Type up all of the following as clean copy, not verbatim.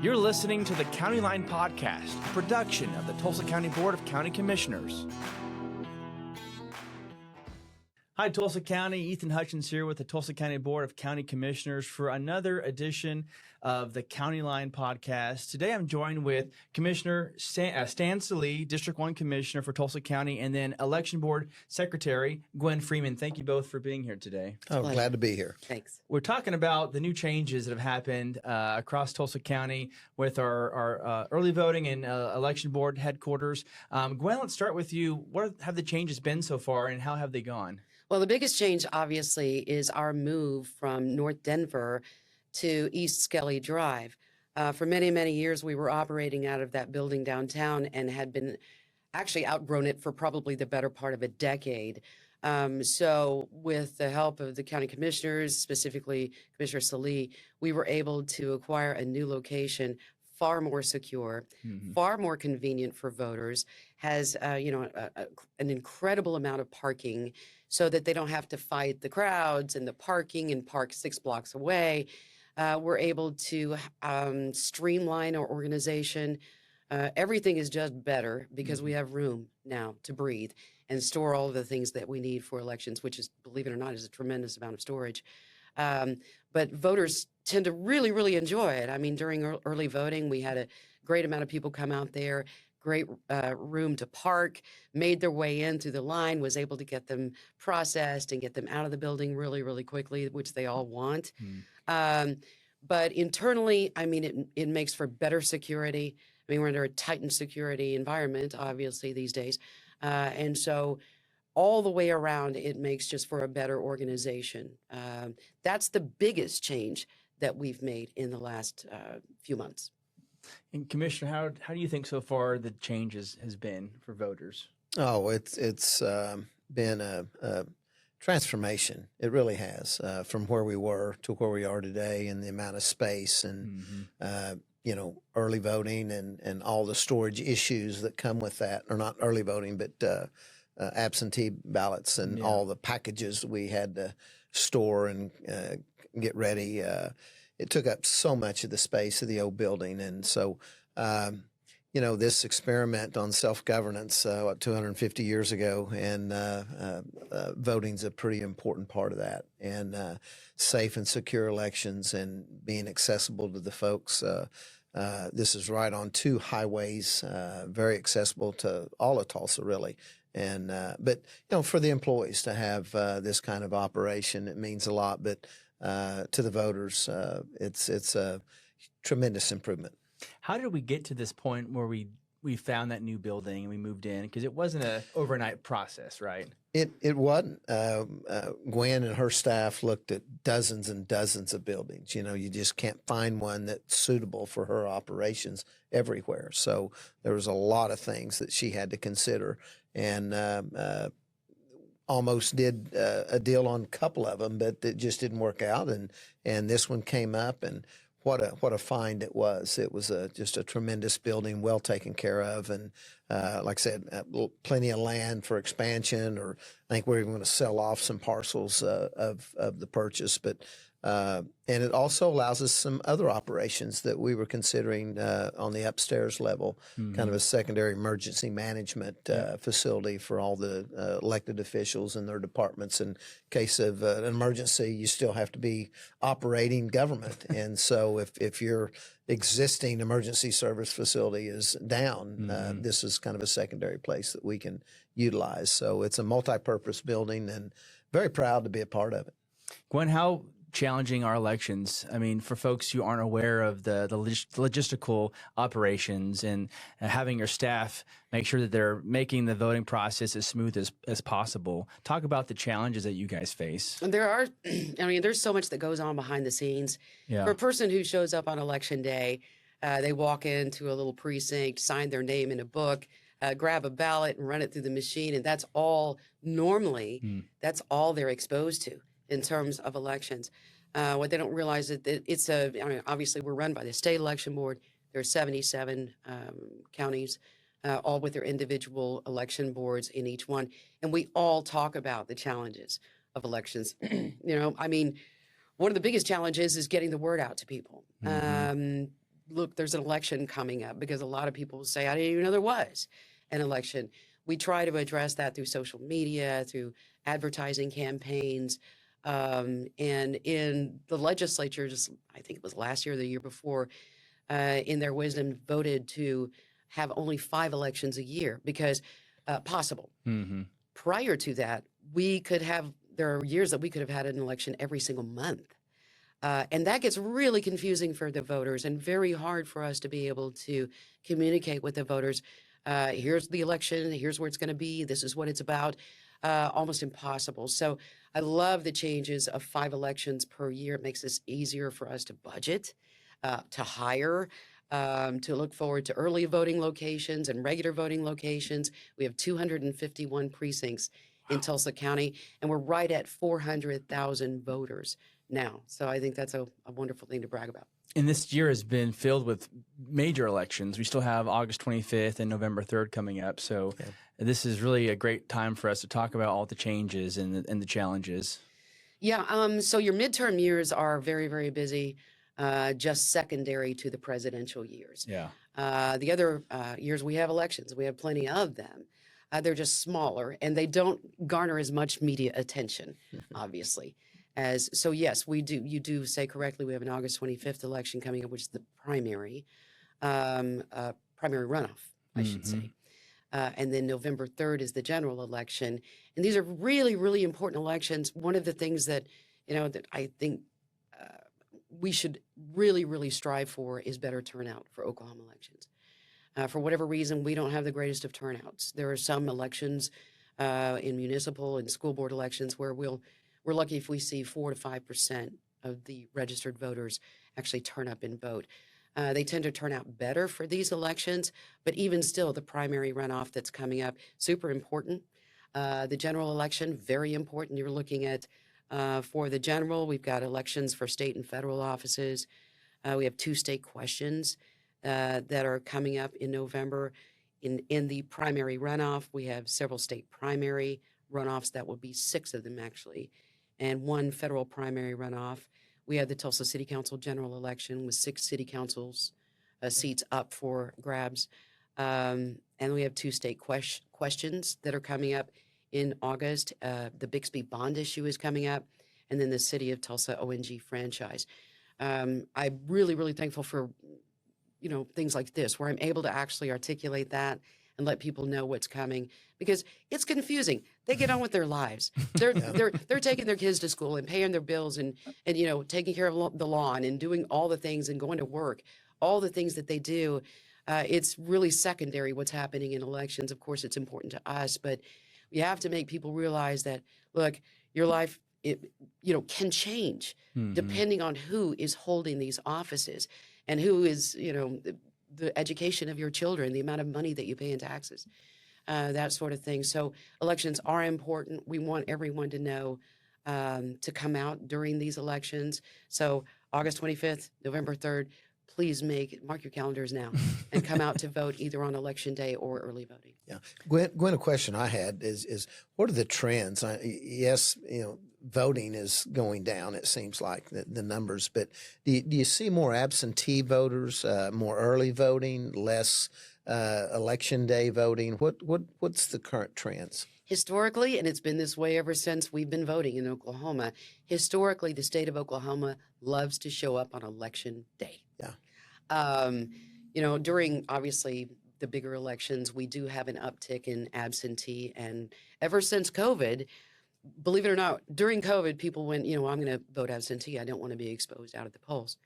You're listening to the County Line Podcast, a production of the Tulsa County Board of County Commissioners. Hi, Tulsa County. Ethan Hutchins here with the Tulsa County Board of County Commissioners for another edition of the County Line Podcast. Today, I'm joined with Commissioner Stan Sallee, District 1 Commissioner for Tulsa County, and then Election Board Secretary Gwen Freeman. Thank you both for being here today. Oh, glad to be here. Thanks. We're talking about the new changes that have happened across Tulsa County with our early voting and election board headquarters. Gwen, let's start with you. What have the changes been so far, and how have they gone? Well, the biggest change, obviously, is our move from North Denver to East Skelly Drive. For many, many years, we were operating out of that building downtown and had been actually outgrown it for probably the better part of a decade. So with the help of the county commissioners, specifically Commissioner Sallee, we were able to acquire a new location, far more secure, far more convenient for voters, has an incredible amount of parking so that they don't have to fight the crowds and the parking and park 6 blocks away. We're able to streamline our organization. Everything is just better because we have room now to breathe and store all of the things that we need for elections, which is, believe it or not, is a tremendous amount of storage. But voters tend to really, really enjoy it. I mean, during early voting, we had a great amount of people come out there, great room to park, made their way in through the line, was able to get them processed and get them out of the building really, really quickly, which they all want. But internally, I mean, it makes for better security. I mean, we're under a tightened security environment, obviously, these days. And so all the way around, it makes just for a better organization. That's the biggest change that we've made in the last few months. And Commissioner, how do you think so far the changes has been for voters? Oh, it's been a transformation. It really has, from where we were to where we are today, and the amount of space and early voting and all the storage issues that come with that, or not early voting, but absentee ballots and all the packages we had to store and get ready. It took up so much of the space of the old building. And so, this experiment on self-governance, 250 years ago, and voting's a pretty important part of that. And safe and secure elections and being accessible to the folks. This is right on 2 highways, very accessible to all of Tulsa, really. And but for the employees to have this kind of operation, it means a lot. But to the voters, it's a tremendous improvement. How did we get to this point where we found that new building and we moved in? Because it wasn't an overnight process, right? It wasn't. Gwen and her staff looked at dozens and dozens of buildings. You just can't find one that's suitable for her operations everywhere. So there was a lot of things that she had to consider, and almost did a deal on a couple of them, but it just didn't work out. And this one came up, and what a find it was. It was just a tremendous building, well taken care of, and like I said, plenty of land for expansion. Or I think we're even going to sell off some parcels of the purchase. But and it also allows us some other operations that we were considering on the upstairs level, kind of a secondary emergency management facility for all the elected officials and their departments. In case of an emergency, you still have to be operating government. And so if your existing emergency service facility is down, this is kind of a secondary place that we can utilize. So it's a multi-purpose building, and very proud to be a part of it. Gwen, how challenging are elections? I mean, for folks who aren't aware of the logistical operations and having your staff make sure that they're making the voting process as smooth as possible. Talk about the challenges that you guys face. There's so much that goes on behind the scenes. Yeah. For a person who shows up on election day, they walk into a little precinct, sign their name in a book, grab a ballot and run it through the machine. And that's all that's all they're exposed to in terms of elections. What they don't realize is that obviously we're run by the state election board. There are 77 counties, all with their individual election boards in each one. And we all talk about the challenges of elections. One of the biggest challenges is getting the word out to people. look, there's an election coming up, because a lot of people will say, I didn't even know there was an election. We try to address that through social media, through advertising campaigns. And in the legislature, just I think it was last year or the year before, in their wisdom, voted to have only 5 elections a year because possible. Mm-hmm. Prior to that, there are years that we could have had an election every single month. And that gets really confusing for the voters and very hard for us to be able to communicate with the voters. Here's the election, here's where it's going to be, this is what it's about. Almost impossible. So I love the changes of 5 elections per year. It makes this easier for us to budget, to hire, to look forward to early voting locations and regular voting locations. We have 251 precincts in Tulsa County, and we're right at 400,000 voters now. So I think that's a wonderful thing to brag about. And this year has been filled with major elections. We still have August 25th and November 3rd coming up. So this is really a great time for us to talk about all the changes and the challenges. Yeah. So your midterm years are very, very busy, just secondary to the presidential years. Yeah. The other years we have elections. We have plenty of them. They're just smaller, and they don't garner as much media attention, obviously. So yes, we do. You do say correctly. We have an August 25th election coming up, which is the primary runoff, I should say. And then November 3rd is the general election. And these are really, really important elections. One of the things that, that I think we should really, really strive for is better turnout for Oklahoma elections. For whatever reason, we don't have the greatest of turnouts. There are some elections in municipal and school board elections where we're lucky if we see 4 to 5% of the registered voters actually turn up and vote. They tend to turn out better for these elections, but even still, the primary runoff that's coming up, super important. The general election, very important. You're looking at, for the general, we've got elections for state and federal offices. We have 2 state questions that are coming up in November. In the primary runoff, we have several state primary runoffs. That will be 6 of them, actually, and 1 federal primary runoff. We have the Tulsa City Council general election with 6 city councils seats up for grabs. And we have 2 state questions that are coming up in August. The Bixby bond issue is coming up, and then the City of Tulsa ONG franchise. I'm really, really thankful for things like this, where I'm able to actually articulate that and let people know what's coming, because it's confusing. They get on with their lives. They're taking their kids to school and paying their bills and taking care of the lawn and doing all the things and going to work, all the things that they do. It's really secondary what's happening in elections. Of course, it's important to us, but we have to make people realize that, look, your life can change depending on who is holding these offices and who is, the education of your children, the amount of money that you pay in taxes, that sort of thing. So elections are important. We want everyone to know to come out during these elections. So August 25th, November 3rd, please mark your calendars now and come out to vote either on election day or early voting. Yeah. Gwen, a question I had is what are the trends? Yes, voting is going down, it seems like, the numbers, but do you see more absentee voters, more early voting, less election day voting? What's the current trends? Historically, and it's been this way ever since we've been voting in Oklahoma, historically, the state of Oklahoma loves to show up on election day. Yeah. During, obviously, the bigger elections, we do have an uptick in absentee. And ever since COVID, believe it or not, during COVID, people went, I'm going to vote absentee. I don't want to be exposed out at the polls.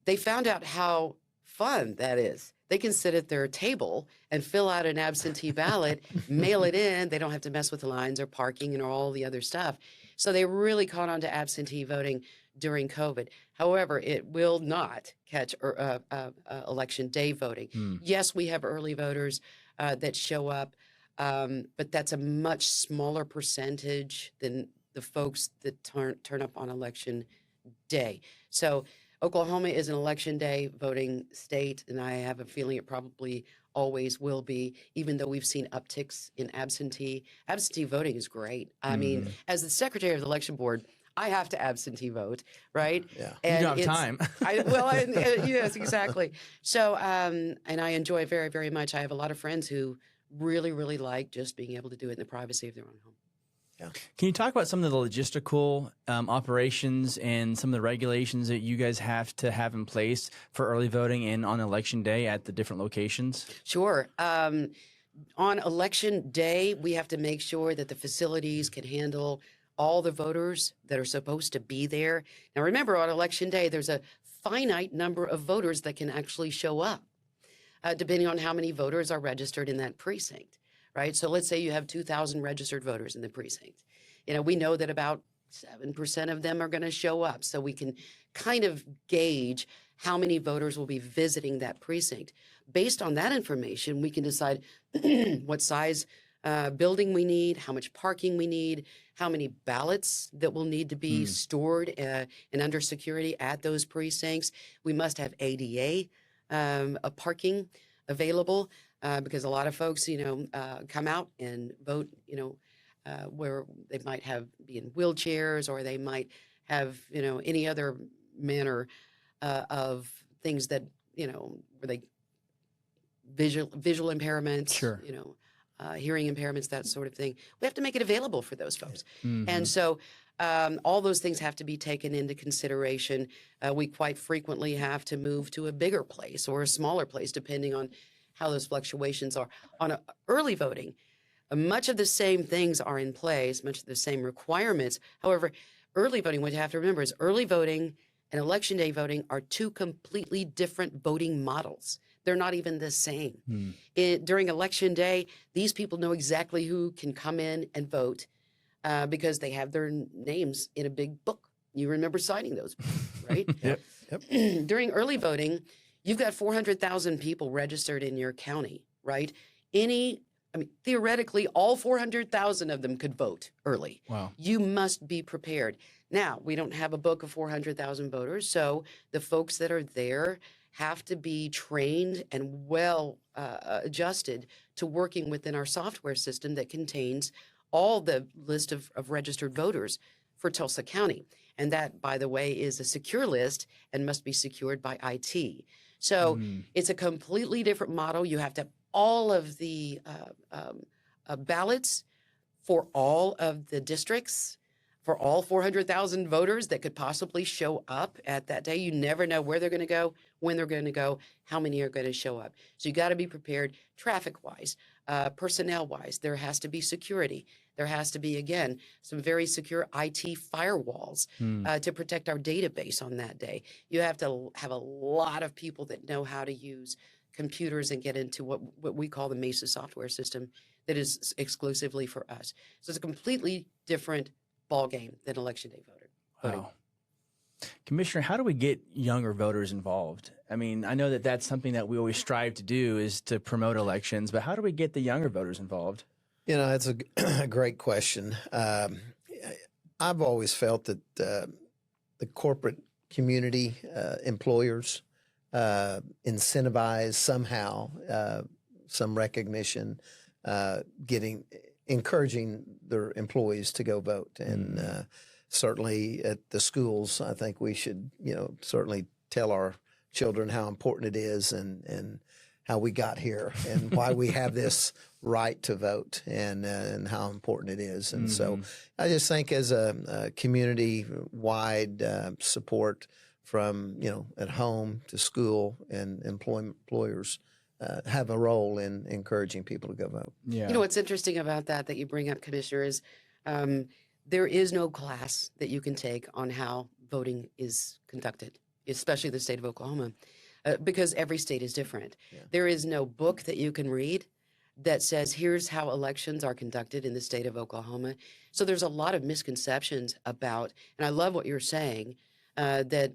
They found out how fun that is. They can sit at their table and fill out an absentee ballot, mail it in. They don't have to mess with the lines or parking and all the other stuff. So they really caught on to absentee voting during COVID. However, it will not catch election day voting. Yes, we have early voters that show up, but that's a much smaller percentage than the folks that turn up on election day. So Oklahoma is an election day voting state, and I have a feeling it probably always will be, even though we've seen upticks in absentee. Absentee voting is great. I mean, as the secretary of the election board, I have to absentee vote, right? Yeah. You don't have it's- time. yes, exactly. So, and I enjoy it very, very much. I have a lot of friends who really, really like just being able to do it in the privacy of their own home. Can you talk about some of the logistical operations and some of the regulations that you guys have to have in place for early voting and on election day at the different locations? Sure. On election day, we have to make sure that the facilities can handle all the voters that are supposed to be there. Now, remember, on election day, there's a finite number of voters that can actually show up, depending on how many voters are registered in that precinct, right? So let's say you have 2,000 registered voters in the precinct. We know that about 7% of them are going to show up. So we can kind of gauge how many voters will be visiting that precinct. Based on that information, we can decide what size building we need, how much parking we need, how many ballots that will need to be stored and under security at those precincts. We must have ADA parking available because a lot of folks, come out and vote, where they might be in wheelchairs or they might have, any other manner of things that, where they visual impairments, Sure. hearing impairments, that sort of thing. We have to make it available for those folks. And so all those things have to be taken into consideration. We quite frequently have to move to a bigger place or a smaller place, depending on how those fluctuations are. On early voting, much of the same things are in place, much of the same requirements. However, early voting, what you have to remember is early voting and election day voting are two completely different voting models. They're not even the same. During election day, these people know exactly who can come in and vote because they have their names in a big book. You remember signing those, right? Yep. During early voting, you've got 400,000 people registered in your county, right? Theoretically, all 400,000 of them could vote early. Wow. You must be prepared. Now, we don't have a book of 400,000 voters, so the folks that are there have to be trained and well adjusted to working within our software system that contains all the list of registered voters for Tulsa County. And that, by the way, is a secure list and must be secured by IT. So it's a completely different model. You have to have all of the ballots for all of the districts, for all 400,000 voters that could possibly show up at that day. You never know where they're going to go, when they're going to go, how many are going to show up. So you got to be prepared traffic-wise, personnel-wise. There has to be security. There has to be, again, some very secure IT firewalls to protect our database on that day. You have to have a lot of people that know how to use computers and get into what we call the MESA software system that is exclusively for us. So it's a completely different ball game than election day voting. Wow. Commissioner, how do we get younger voters involved? I mean, I know that that's something that we always strive to do is to promote elections, but how do we get the younger voters involved? It's a great question. I've always felt that the corporate community, employers, incentivize somehow some recognition, encouraging their employees to go vote. And certainly at the schools, I think we should, certainly tell our children how important it is and how we got here and why we have this right to vote and how important it is. And so I just think as a community-wide support from, at home to school and employers have a role in encouraging people to go vote. Yeah. What's interesting about that you bring up, Commissioner, is there is no class that you can take on how voting is conducted, especially the state of Oklahoma, because every state is different. Yeah. There is no book that you can read that says, here's how elections are conducted in the state of Oklahoma. So there's a lot of misconceptions about, and I love what you're saying, that,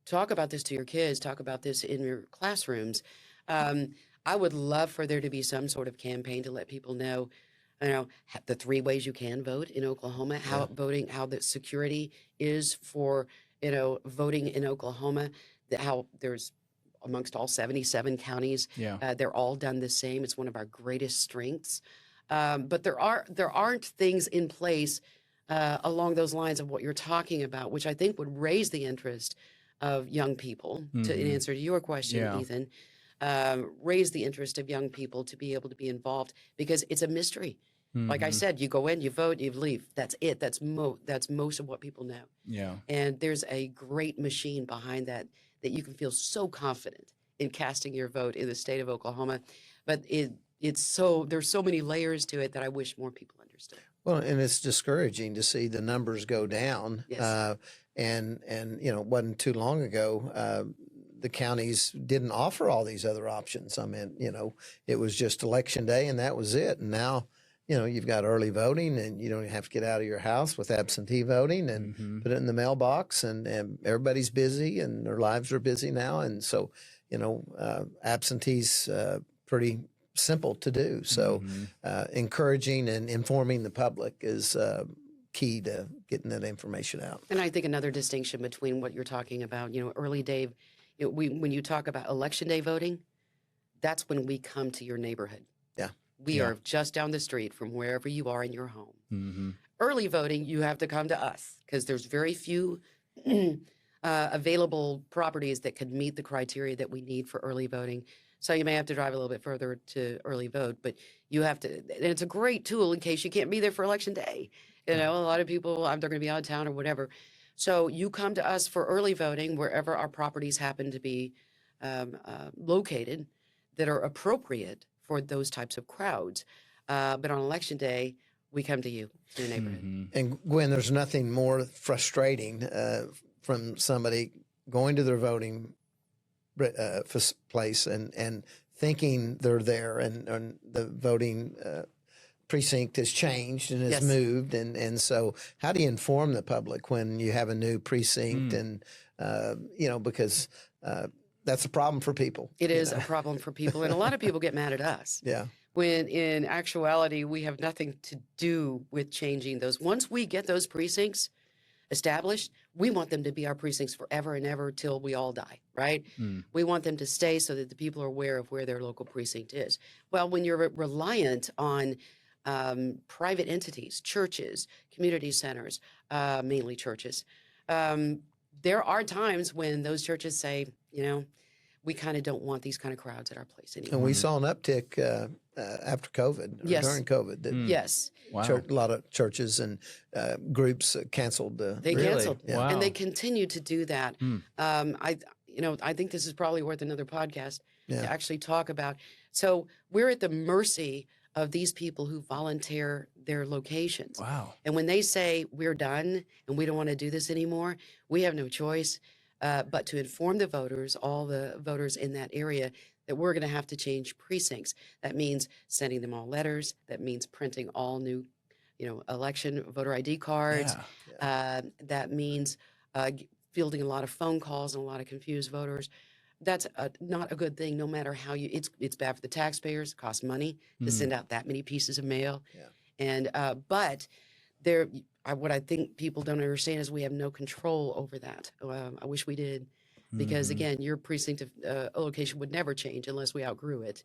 talk about this to your kids, talk about this in your classrooms. I would love for there to be some sort of campaign to let people know, the 3 ways you can vote in Oklahoma, how the security is for, voting in Oklahoma, how there's amongst all 77 counties, they're all done the same. It's one of our greatest strengths. But there aren't things in place along those lines of what you're talking about, which I think would raise the interest of young people, in answer to your question, Yeah. Ethan, raise the interest of young people to be able to be involved, because it's a mystery. Like I said, you go in, you vote, you leave. That's it. That's most of what people know. Yeah. And there's a great machine behind that you can feel so confident in casting your vote in the state of Oklahoma. But there's so many layers to it that I wish more people understood. Well, and it's discouraging to see the numbers go down. Yes. And it wasn't too long ago, the counties didn't offer all these other options. I mean, it was just election day and that was it. And now, you've got early voting and you don't even have to get out of your house with absentee voting and put it in the mailbox, and everybody's busy and their lives are busy now. And so, absentees, pretty simple to do. So encouraging and informing the public is key to getting that information out. And I think another distinction between what you're talking about, early day, when you talk about election day voting, that's when we come to your neighborhood. Yeah. We are just down the street from wherever you are in your home. Early voting, you have to come to us because there's very few available properties that could meet the criteria that we need for early voting. So you may have to drive a little bit further to early vote, but you have to, and it's a great tool in case you can't be there for election day. A lot of people, they're going to be out of town or whatever. So you come to us for early voting wherever our properties happen to be located that are appropriate for those types of crowds. But on election day, we come to you, to your neighborhood. And Gwen, there's nothing more frustrating from somebody going to their voting place and thinking they're there and the voting precinct has changed and has moved. And so how do you inform the public when you have a new precinct and, because that's a problem for people. It is a problem for people. And a lot of people get mad at us. Yeah. When in actuality, we have nothing to do with changing those. Once we get those precincts established, we want them to be our precincts forever and ever till we all die, right? We want them to stay so that the people are aware of where their local precinct is. Well, when you're reliant on private entities, churches, community centers, mainly churches, there are times when those churches say, we kind of don't want these kind of crowds at our place anymore. And we saw an uptick after COVID, or during COVID. That Yes. Wow. a lot of churches and groups canceled. They canceled. Yeah. Wow. And they continue to do that. I think this is probably worth another podcast to actually talk about. So we're at the mercy of these people who volunteer their locations. Wow. And when they say we're done and we don't want to do this anymore, we have no choice but to inform the voters, all the voters in that area, that we're going to have to change precincts. That means sending them all letters. That means printing all new, election voter ID cards. That means fielding a lot of phone calls and a lot of confused voters. That's not a good thing, no matter how it's bad for the taxpayers. It costs money to send out that many pieces of mail. And but what I think people don't understand is we have no control over that. I wish we did, because again, your precinct of location would never change unless we outgrew it.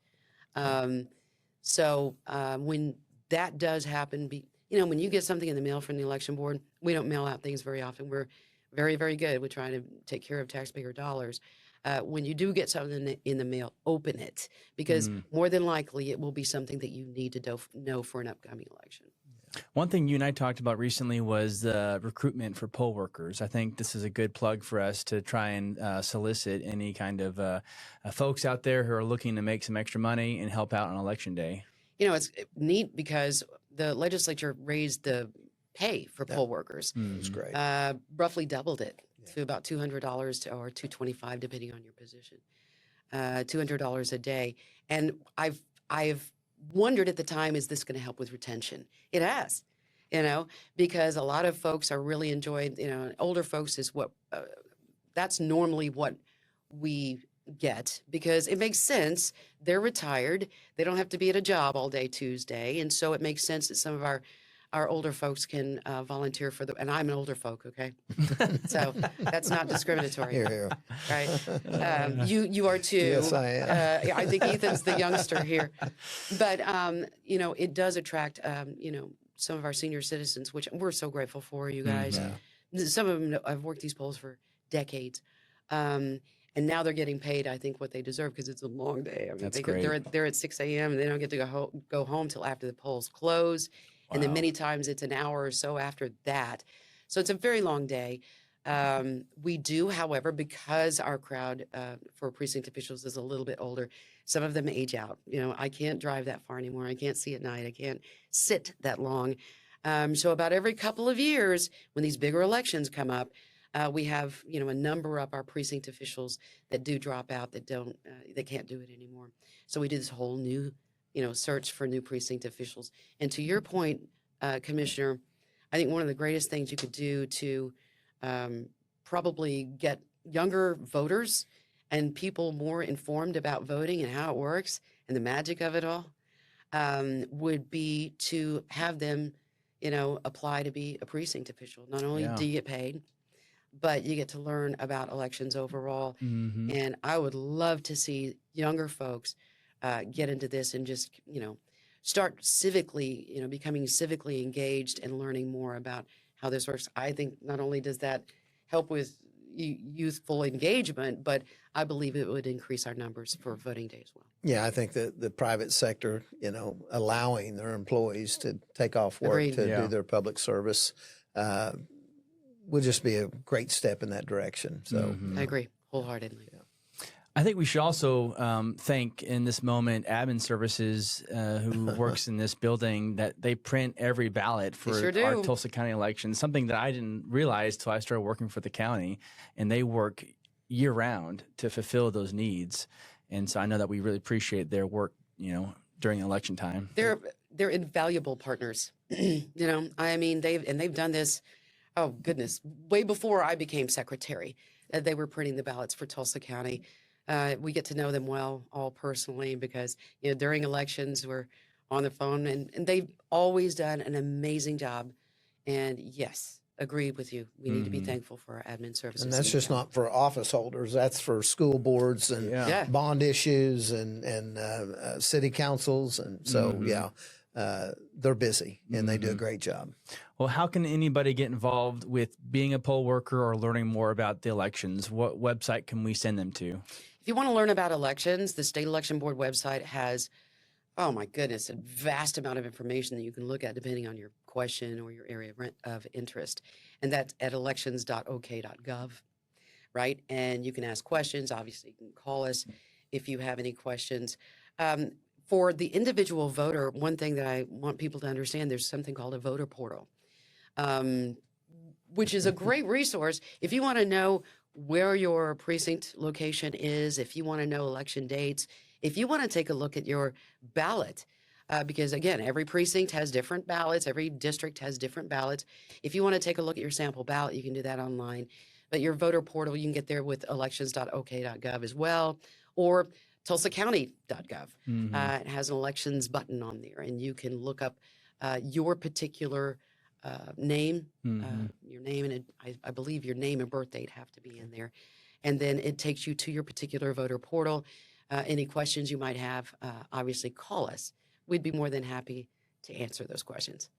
So when that does happen, when you get something in the mail from the election board, we don't mail out things very often. We're very, very good with trying to take care of taxpayer dollars. When you do get something in the mail, open it, because more than likely it will be something that you need to know for an upcoming election. One thing you and I talked about recently was the recruitment for poll workers. I think this is a good plug for us to try and solicit any kind of folks out there who are looking to make some extra money and help out on election day. It's neat because the legislature raised the pay for poll workers. It's great. Roughly doubled it to about $200 or $225, depending on your position. $200 a day. And I've wondered at the time, is this going to help with retention? It has, because a lot of folks are really enjoying, older folks is that's normally what we get, because it makes sense. They're retired. They don't have to be at a job all day Tuesday. And so it makes sense that some of our older folks can volunteer and I'm an older folk, okay? So that's not discriminatory. Here. Right? You are too. Yes, I am. I think Ethan's the youngster here. But, it does attract, some of our senior citizens, which we're so grateful for, you guys. Yeah. Some of them have worked these polls for decades. And now they're getting paid, I think, what they deserve because it's a long day. I mean, That's they're at 6 a.m. and they don't get to go home till after the polls close. And then Wow. many times it's an hour or so after that. So it's a very long day. We do, however, because our crowd for precinct officials is a little bit older, some of them age out. You know, I can't drive that far anymore. I can't see at night. I can't sit that long. So about every couple of years, when these bigger elections come up, we have, you know, a number of our precinct officials that do drop out, that don't, they can't do it anymore. So we do this whole new, you know, search for new precinct officials. And to your point, Commissioner, I think one of the greatest things you could do to probably get younger voters and people more informed about voting and how it works and the magic of it all would be to have them, you know, apply to be a precinct official. Not only Yeah. do you get paid, but you get to learn about elections overall. Mm-hmm. And I would love to see younger folks get into this and just, you know, start civically, you know, becoming civically engaged and learning more about how this works. I think not only does that help with youthful engagement, but I believe it would increase our numbers for voting day as well. Yeah, I think that the private sector, you know, allowing their employees to take off work Agreed. to Yeah. do their public service would just be a great step in that direction. So Mhm. I agree wholeheartedly. I think we should also thank in this moment admin services who works in this building, that they print every ballot for sure our do. Tulsa County election, something that I didn't realize till I started working for the county, and they work year round to fulfill those needs. And so I know that we really appreciate their work, you know, during election time. They're invaluable partners. You know, I mean, they've done this, oh goodness, way before I became secretary. They were printing the ballots for Tulsa County. We get to know them well, all personally, because, you know, during elections we're on the phone, and they've always done an amazing job. And yes, agreed with you. We need to be Mhm. thankful for our admin services. and that's in the just county. not for office holders. That's for school boards and Yeah. Yeah. bond issues and city councils. And so, Mhm. yeah, they're busy and they do a Mhm. great job. Well, how can anybody get involved with being a poll worker or learning more about the elections? What website can we send them to? If you want to learn about elections, the State Election Board website has, oh my goodness, a vast amount of information that you can look at depending on your question or your area of interest. And that's at elections.ok.gov, right? And you can ask questions. Obviously, you can call us if you have any questions. For the individual voter, one thing that I want people to understand, there's something called a voter portal, which is a great resource if you want to know where your precinct location is, if you want to know election dates, if you want to take a look at your ballot, because again, every precinct has different ballots, every district has different ballots. If you want to take a look at your sample ballot, you can do that online. But your voter portal, you can get there with elections.ok.gov as well, or tulsacounty.gov. Mhm. It has an elections button on there, and you can look up your particular name, Mhm. your name, and I believe your name and birth date have to be in there. And then it takes you to your particular voter portal. Any questions you might have, obviously call us. We'd be more than happy to answer those questions.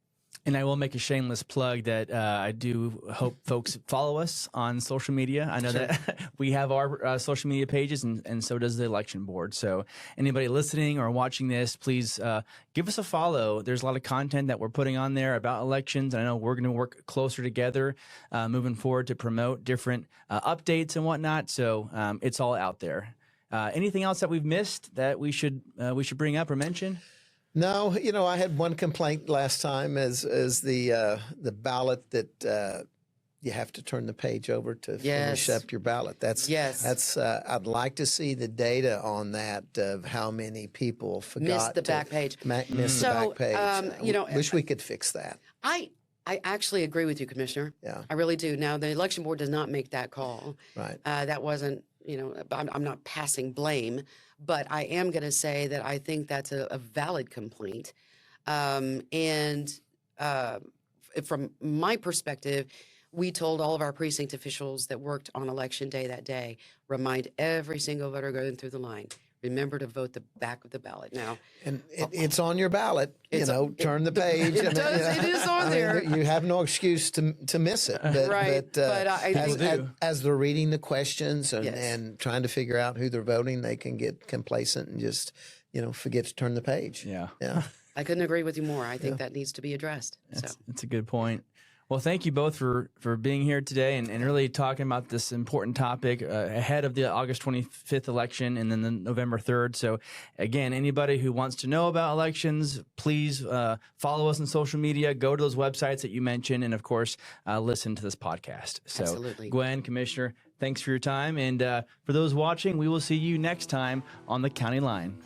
And I will make a shameless plug that I do hope folks follow us on social media. I know that we have our social media pages, and so does the election board. So anybody listening or watching this, please give us a follow. There's a lot of content that we're putting on there about elections. And I know we're going to work closer together moving forward to promote different updates and whatnot. So it's all out there. Anything else that we've missed that we should bring up or mention? No, you know, I had one complaint last time as the ballot that you have to turn the page over to finish Yes. up your ballot. That's I'd like to see the data on that of how many people forgot Missed the to back page. miss So, the back page. you know, wish we could fix that. I actually agree with you, Commissioner. Yeah. I really do. Now, the election board does not make that call. Right. That wasn't, you know, I'm not passing blame, but I am going to say that I think that's a valid complaint. And from my perspective, we told all of our precinct officials that worked on election day that day, remind every single voter going through the line, remember to vote the back of the ballot. Now, And it's on your ballot. It's- Turn the page. it does. It is on there. You have no excuse to miss it. But, Right, but I as, think- as they're reading the questions and, Yes. and trying to figure out who they're voting, they can get complacent and just, forget to turn the page. Yeah. Yeah. I couldn't agree with you more. I think that needs to be addressed. That's a good point. Well, thank you both for being here today and really talking about this important topic ahead of the August 25th election and then the November 3rd. So, again, anybody who wants to know about elections, please follow us on social media, go to those websites that you mentioned, and, of course, listen to this podcast. So, Absolutely. Gwen, Commissioner, thanks for your time. And for those watching, we will see you next time on the County Line.